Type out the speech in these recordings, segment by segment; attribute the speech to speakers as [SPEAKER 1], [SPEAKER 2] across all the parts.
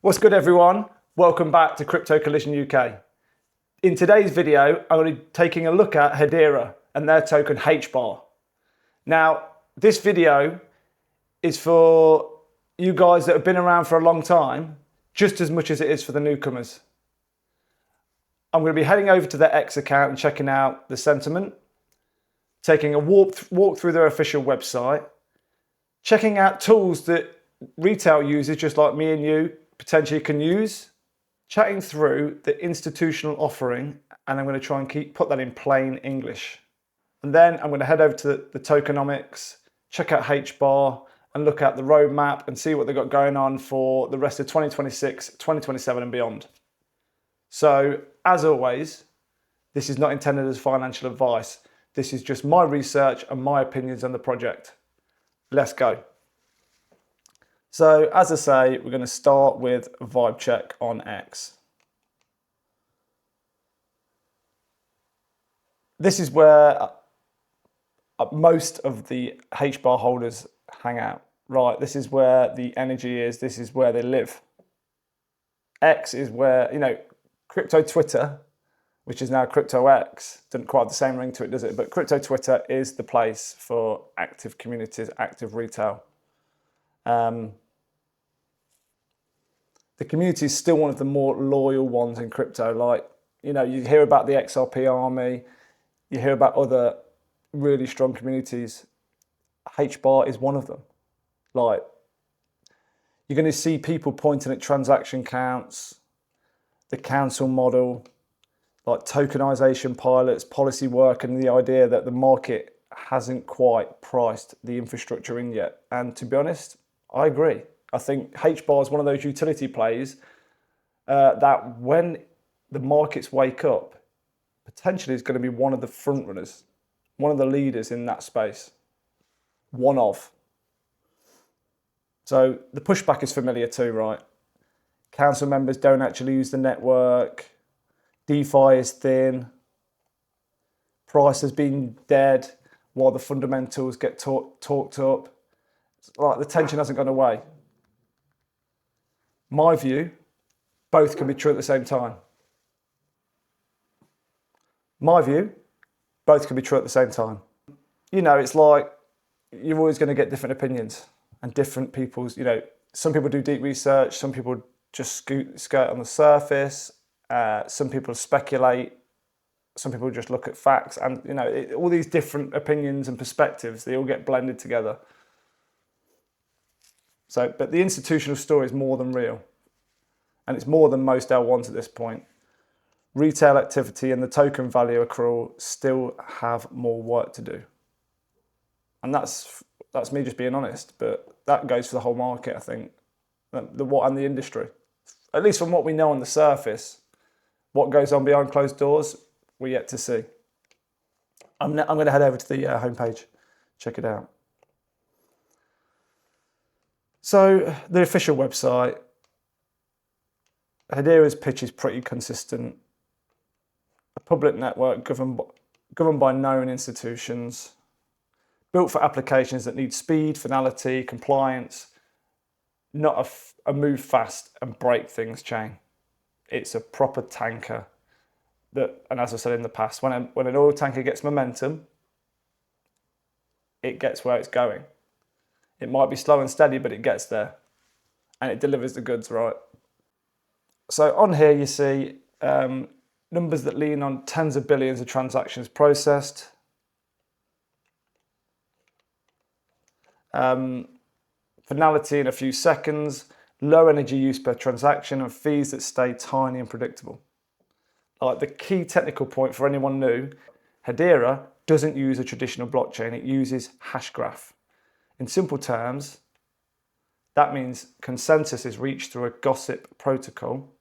[SPEAKER 1] What's good, everyone? Welcome back to Crypto Collision UK. In today's video, I'm going to be taking a look at Hedera and their token HBAR. Now, this video is for you guys that have been around for a long time, just as much as it is for the newcomers. I'm going to be heading over to their X account and checking out the sentiment, taking a walk through their official website, checking out tools that retail users just like me and you potentially can use, chatting through the institutional offering, and I'm going to try and put that in plain English. And then I'm going to head over to the Tokenomics, check out HBAR, and look at the roadmap and see what they've got going on for the rest of 2026, 2027 and beyond. So, as always, this is not intended as financial advice. This is just my research and my opinions on the project. Let's go. So, as I say, we're going to start with a vibe check on X. This is where most of the HBAR holders hang out, right? This is where the energy is. This is where they live. X is where, crypto Twitter, which is now crypto X, doesn't quite have the same ring to it, does it? But crypto Twitter is the place for active communities, active retail. The community is still one of the more loyal ones in crypto. Like, you hear about the XRP army, you hear about other really strong communities. HBAR is one of them. Like, you're going to see people pointing at transaction counts, the council model, like tokenization pilots, policy work, and the idea that the market hasn't quite priced the infrastructure in yet. And to be honest, I agree. I think HBAR is one of those utility plays that when the markets wake up, potentially is going to be one of the front runners, one of the leaders in that space. One of. So the pushback is familiar too, right? Council members don't actually use the network. DeFi is thin. Price has been dead while the fundamentals get talked up. Like, the tension hasn't gone away. My view, both can be true at the same time. My view, both can be true at the same time. It's like you're always going to get different opinions and different people's, some people do deep research, some people just skirt on the surface, some people speculate, some people just look at facts, and all these different opinions and perspectives, they all get blended together. So, but the institutional story is more than real, and it's more than most L1s at this point. Retail activity and the token value accrual still have more work to do. And that's me just being honest, but that goes for the whole market, I think, and the industry. At least from what we know on the surface, what goes on behind closed doors, we're yet to see. I'm going to head over to the homepage, check it out. So the official website, Hedera's pitch is pretty consistent. A public network governed by known institutions, built for applications that need speed, finality, compliance, not a move fast and break things chain. It's a proper tanker that, and as I said in the past, when an oil tanker gets momentum, it gets where it's going. It might be slow and steady, but it gets there. And it delivers the goods, right? So on here you see numbers that lean on tens of billions of transactions processed. Finality in a few seconds, low energy use per transaction, and fees that stay tiny and predictable. Like, the key technical point for anyone new, Hedera doesn't use a traditional blockchain, it uses Hashgraph. In simple terms, that means consensus is reached through a gossip protocol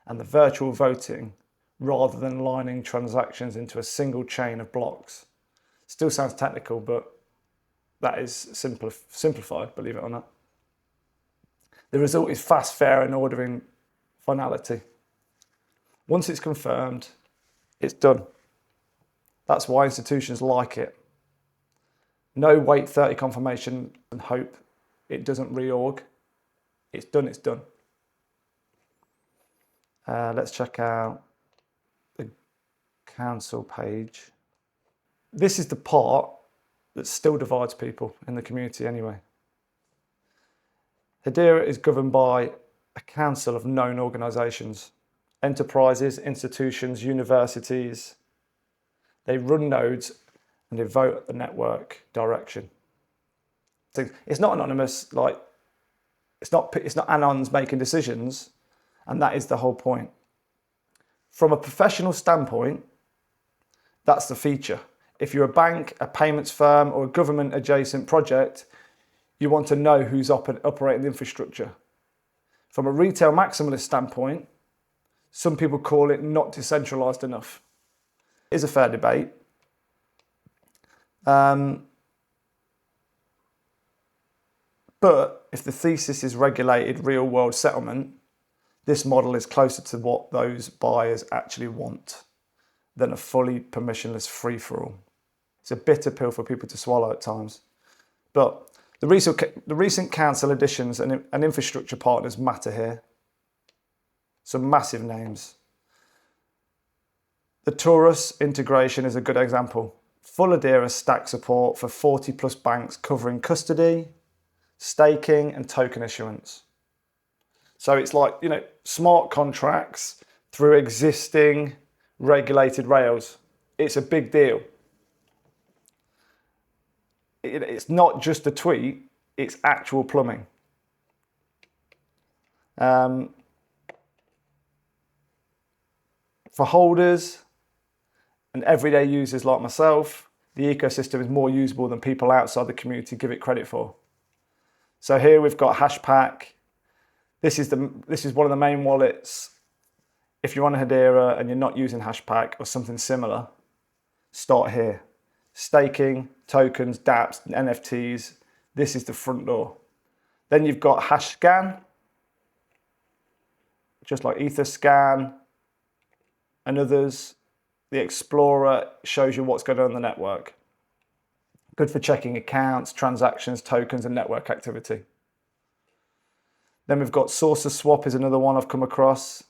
[SPEAKER 1] and the virtual voting, rather than lining transactions into a single chain of blocks. Still sounds technical, but that is simplified, believe it or not. The result is fast, fair, and ordering finality. Once it's confirmed, it's done. That's why institutions like it. No wait 30 confirmation and hope it doesn't reorg. It's done, it's done. Let's check out the council page. This is the part that still divides people in the community anyway. Hedera is governed by a council of known organisations, enterprises, institutions, universities. They run nodes and they vote at the network direction. It's not anonymous, like it's not anons making decisions, and that is the whole point. From a professional standpoint, that's the feature. If you're a bank, a payments firm, or a government adjacent project, you want to know who's operating the infrastructure. From a retail maximalist standpoint, some people call it not decentralized enough. It is a fair debate. But if the thesis is regulated real world settlement, this model is closer to what those buyers actually want than a fully permissionless free-for-all. It's a bitter pill for people to swallow at times. But the recent council additions and infrastructure partners matter here. Some massive names. The Taurus integration is a good example. Full Hedera stack support for 40 plus banks covering custody, staking and token issuance. So it's like, smart contracts through existing regulated rails. It's a big deal. It's not just a tweet, it's actual plumbing. For holders and everyday users like myself, the ecosystem is more usable than people outside the community give it credit for. So here we've got HashPack. This is one of the main wallets. If you're on Hedera and you're not using HashPack or something similar, start here. Staking, tokens, dApps, NFTs. This is the front door. Then you've got HashScan, just like EtherScan and others. The Explorer shows you what's going on in the network. Good for checking accounts, transactions, tokens, and network activity. Then we've got SaucerSwap is another one I've come across.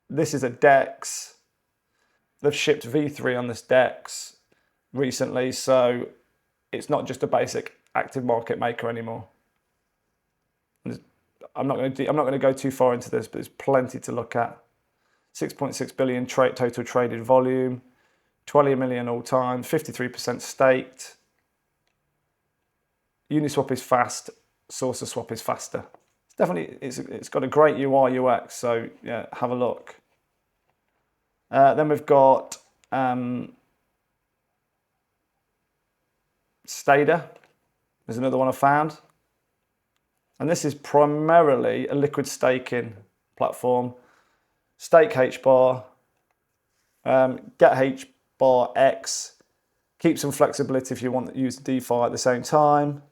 [SPEAKER 1] This is a DEX. They've shipped V3 on this DEX recently, so it's not just a basic active market maker anymore. I'm not going to go too far into this, but there's plenty to look at. 6.6 billion total traded volume, 20 million all time, 53% staked. Uniswap is fast, SaucerSwap is faster. It's got a great UI UX, so yeah, have a look. Then we've got Stader. There's another one I found. And this is primarily a liquid staking platform. Stake HBAR, get HBAR X, keep some flexibility if you want to use DeFi at the same time.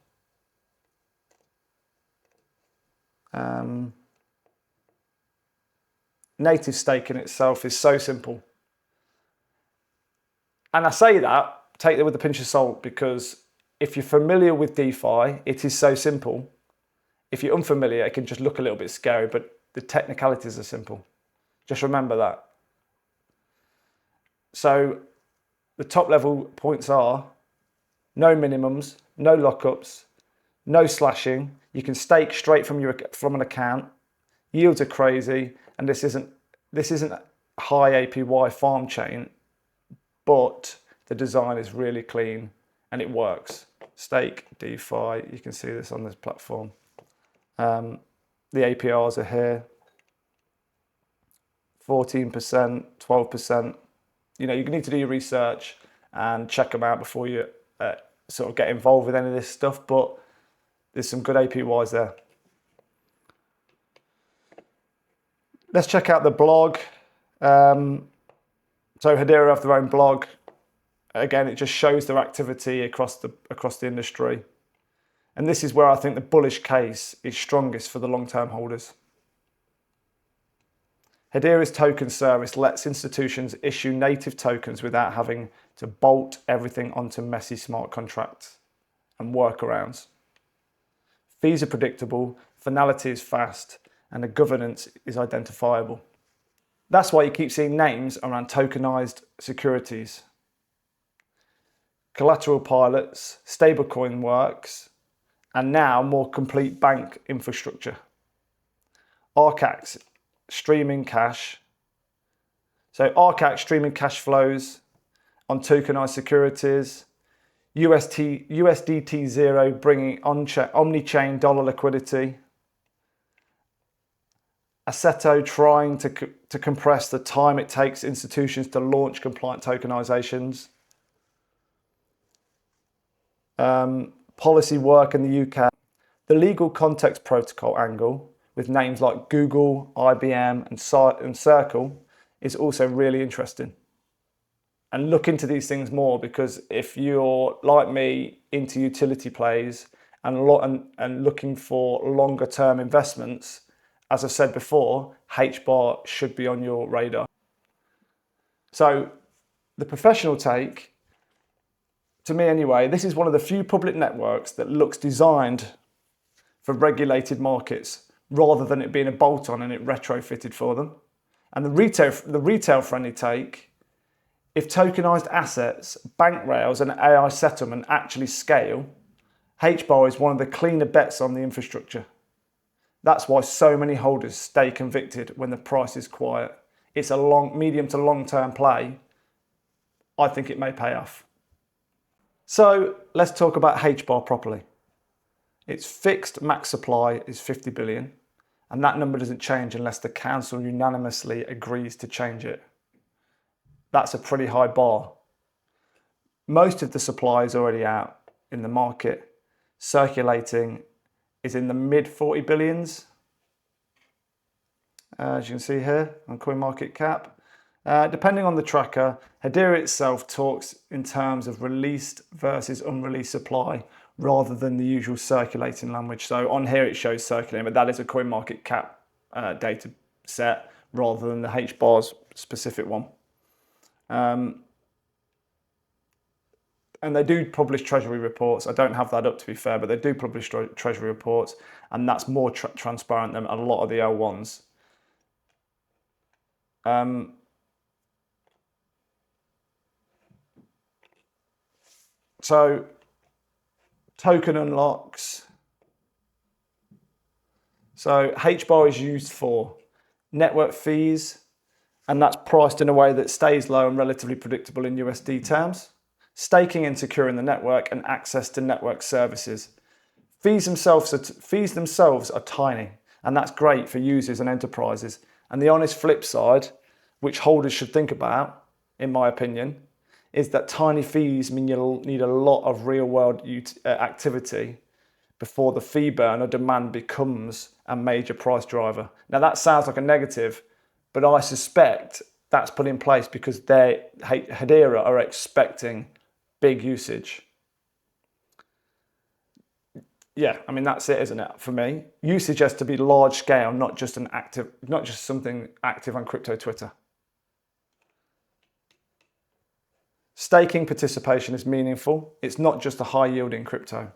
[SPEAKER 1] Native staking itself is so simple. And I say that, take that with a pinch of salt, because if you're familiar with DeFi, it is so simple. If you're unfamiliar, it can just look a little bit scary, but the technicalities are simple. Just remember that. So the top level points are no minimums, no lockups, no slashing. You can stake straight from an account. Yields are crazy, and this isn't high APY farm chain, but the design is really clean and it works. Stake, DeFi, you can see this on this platform. The APRs are here. 14%, 12%. You need to do your research and check them out before you sort of get involved with any of this stuff, but there's some good APYs there. Let's check out the blog. So Hedera have their own blog. Again, it just shows their activity across the industry. And this is where I think the bullish case is strongest for the long-term holders. Hedera's token service lets institutions issue native tokens without having to bolt everything onto messy smart contracts and workarounds. Fees are predictable, finality is fast, and the governance is identifiable. That's why you keep seeing names around tokenized securities. Collateral pilots, stablecoin works, and now more complete bank infrastructure. RCAX, streaming cash. So RCAX streaming cash flows on tokenized securities. USDT Zero bringing omni-chain dollar liquidity. Assetto trying to compress the time it takes institutions to launch compliant tokenizations. Policy work in the UK. The legal context protocol angle with names like Google, IBM and Circle is also really interesting. And look into these things more, because if you're like me into utility plays and looking for longer term investments, as I've said before, HBAR should be on your radar. So the professional take, to me anyway, this is one of the few public networks that looks designed for regulated markets rather than it being a bolt-on and it retrofitted for them. And the retail friendly take, if tokenized assets, bank rails and AI settlement actually scale, HBAR is one of the cleaner bets on the infrastructure. That's why so many holders stay convicted when the price is quiet. It's a medium to long-term play. I think it may pay off. So let's talk about HBAR properly. Its fixed max supply is 50 billion, and that number doesn't change unless the council unanimously agrees to change it. That's a pretty high bar. Most of the supply is already out in the market. Circulating is in the mid 40 billions, as you can see here on CoinMarketCap. Depending on the tracker, Hedera itself talks in terms of released versus unreleased supply rather than the usual circulating language. So on here it shows circulating, but that is a CoinMarketCap data set rather than the HBAR's specific one. And they do publish treasury reports. I don't have that up, to be fair, but they do publish treasury reports, and that's more transparent than a lot of the L1s. So token unlocks. So HBAR is used for network fees, and that's priced in a way that stays low and relatively predictable in USD terms. Staking and securing the network, and access to network services. Fees themselves are tiny, and that's great for users and enterprises. And the honest flip side, which holders should think about, in my opinion, is that tiny fees mean you'll need a lot of real-world activity before the fee burn or demand becomes a major price driver. Now that sounds like a negative, but I suspect that's put in place because Hedera are expecting big usage. Yeah, I mean that's it, isn't it? For me, usage has to be large scale, not just something active on crypto Twitter. Staking participation is meaningful. It's not just a high yielding crypto,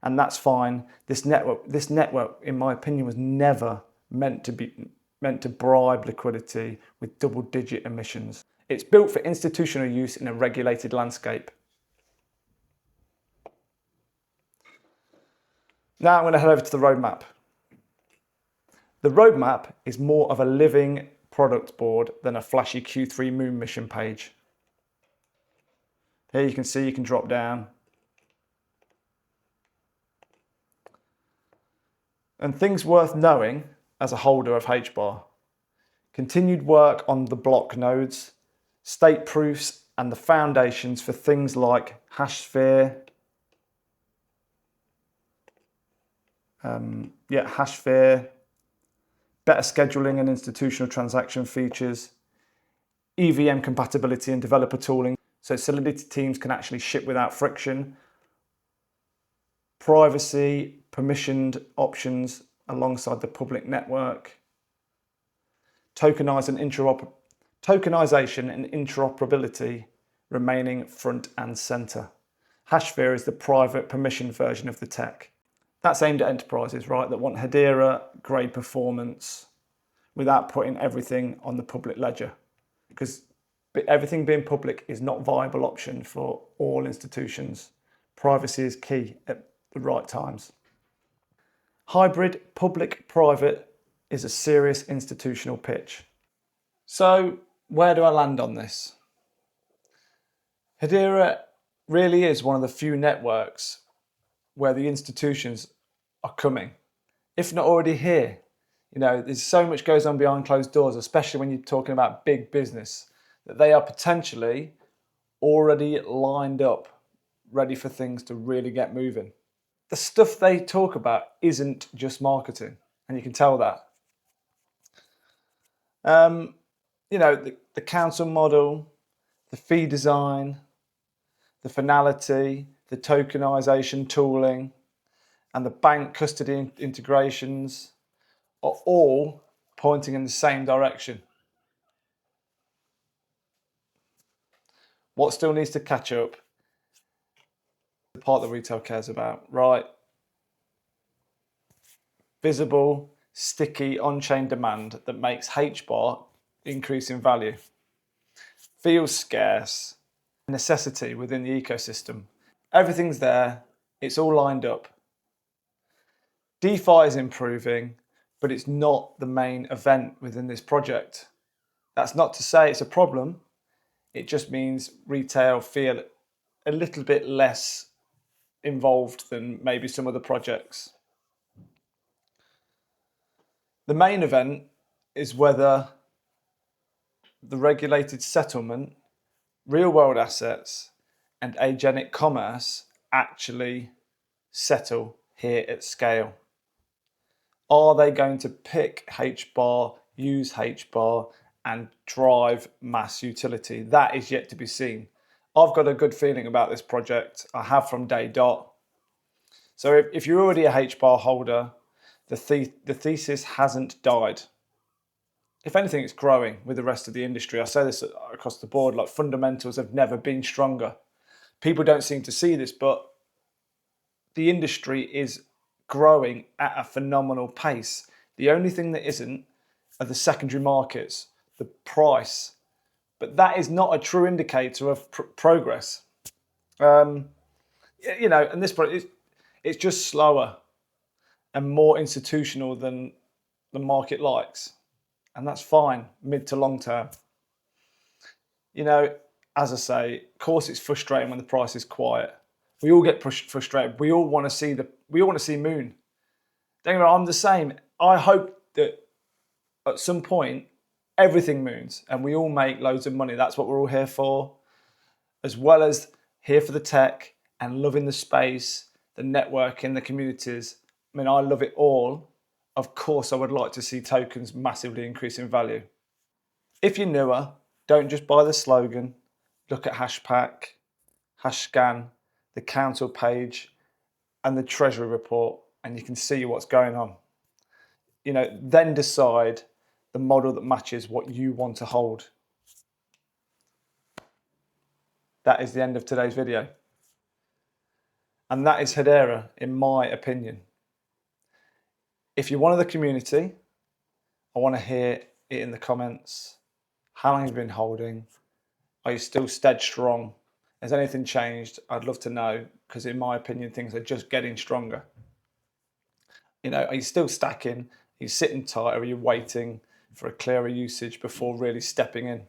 [SPEAKER 1] and that's fine. This network, in my opinion, was never meant to bribe liquidity with double-digit emissions. It's built for institutional use in a regulated landscape. Now I'm going to head over to the roadmap. The roadmap is more of a living product board than a flashy Q3 moon mission page. Here you can see you can drop down. And things worth knowing as a holder of HBAR. Continued work on the block nodes, state proofs, and the foundations for things like HashSphere, HashSphere, better scheduling and institutional transaction features, EVM compatibility and developer tooling, so Solidity teams can actually ship without friction, privacy, permissioned options alongside the public network, tokenization and interoperability remaining front and center. HashSphere is the private permission version of the tech. That's aimed at enterprises, right, that want Hedera grade performance without putting everything on the public ledger. Because everything being public is not a viable option for all institutions. Privacy is key at the right times. Hybrid public-private is a serious institutional pitch. So where do I land on this? Hedera really is one of the few networks where the institutions are coming, if not already here. You know, there's so much goes on behind closed doors, especially when you're talking about big business, that they are potentially already lined up, ready for things to really get moving. The stuff they talk about isn't just marketing, and you can tell that. You know, the council model, the fee design, the finality, the tokenization tooling, and the bank custody integrations are all pointing in the same direction. What still needs to catch up? The part that retail cares about, right? Visible, sticky, on-chain demand that makes HBAR increase in value. Feels scarce, necessity within the ecosystem. Everything's there, it's all lined up. DeFi is improving, but it's not the main event within this project. That's not to say it's a problem. It just means retail feel a little bit less involved than maybe some other projects. The main event is whether the regulated settlement, real world assets, and agentic commerce actually settle here at scale. Are they going to pick HBAR, use HBAR, and drive mass utility? That is yet to be seen. I've got a good feeling about this project. I have from day dot. So if you're already a HBAR holder, the thesis hasn't died. If anything, it's growing with the rest of the industry. I say this across the board, like fundamentals have never been stronger. People don't seem to see this, but the industry is growing at a phenomenal pace. The only thing that isn't are the secondary markets, the price. But that is not a true indicator of progress. You know, and this project, it's just slower and more institutional than the market likes. And that's fine, mid to long term. You know, as I say, of course it's frustrating when the price is quiet. We all get frustrated. We all want to see moon. Don't get me wrong, I'm the same. I hope that at some point everything moons and we all make loads of money. That's what we're all here for, as well as here for the tech and loving the space, the networking, the communities. I mean, I love it all. Of course, I would like to see tokens massively increase in value. If you're newer, don't just buy the slogan. Look at HashPack, HashScan, the council page, and the treasury report, and you can see what's going on. You know, then decide the model that matches what you want to hold. That is the end of today's video. And that is Hedera, in my opinion. If you're one of the community, I want to hear it in the comments. How long have you been holding? Are you still stead strong? Has anything changed? I'd love to know, because in my opinion, things are just getting stronger. You know, are you still stacking? Are you sitting tight? Or are you waiting for a clearer usage before really stepping in?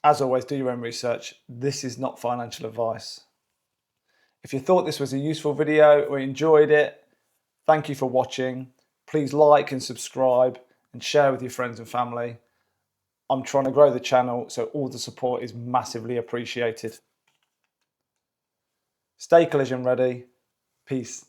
[SPEAKER 1] As always, do your own research. This is not financial advice. If you thought this was a useful video or enjoyed it, thank you for watching. Please like and subscribe and share with your friends and family. I'm trying to grow the channel, so all the support is massively appreciated. Stay collision ready. Peace.